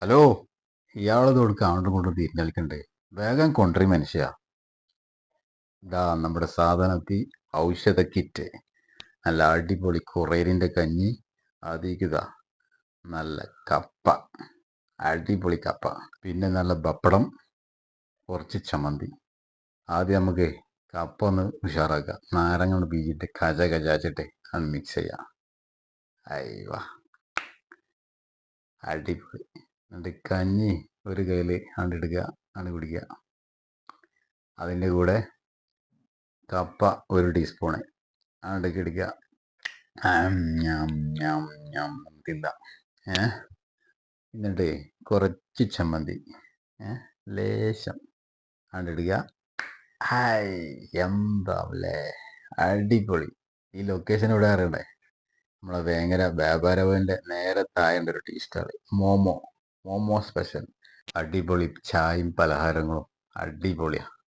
Hello, ഇയാളത് കൊടുക്കുക അങ്ങോട്ടും ഇങ്ങോട്ടും തിരിഞ്ഞളിക്കണ്ടേ? വേഗം കൊണ്ടുവരും മനുഷ്യ. ഇതാ നമ്മുടെ സാധനത്തിൽ ഔഷധ കിറ്റ്. നല്ല അടിപൊളി കുറേരിൻ്റെ കഞ്ഞി. അതിക്കിതാ നല്ല കപ്പ, അടിപൊളി കപ്പ. പിന്നെ നല്ല പപ്പടം, കുറച്ച് ചമ്മന്തി. ആദ്യം നമുക്ക് കപ്പ ഒന്ന് ഉഷാറാക്കുക. നാരങ്ങ ഒന്ന് പീച്ചിട്ട് കജ കജാച്ചിട്ട് അത് മിക്സ് ചെയ്യാം. അയ്യോ, അടിപൊളി. എന്നിട്ട് കഞ്ഞി ഒരു കയ്യിൽ ആണ്ടെടുക്കുക, ആണ്ട് കുടിക്കുക. അതിൻ്റെ കൂടെ കപ്പ ഒരു ടീസ്പൂണ് ആണ്ടൊക്കെ എടുക്കുക. തിന്ന. എന്നിട്ട് കുറച്ച് ചമ്മന്തി, ലേശം ആണ്ടെടുക്കുക. ഹായ്, എന്താവല്ലേ, അടിപൊളി. ഈ ലൊക്കേഷൻ ഇവിടെ അറിയണ്ടേ? നമ്മളെ വേങ്ങര വ്യാപാര ഭവൻ്റെ നേരെ താഴെ ഒരു ടീ സ്റ്റാൾ, മോമോ സ്പെഷ്യൽ. അടിപൊളി ചായയും പലഹാരങ്ങളും അടിപൊളിയാണ്.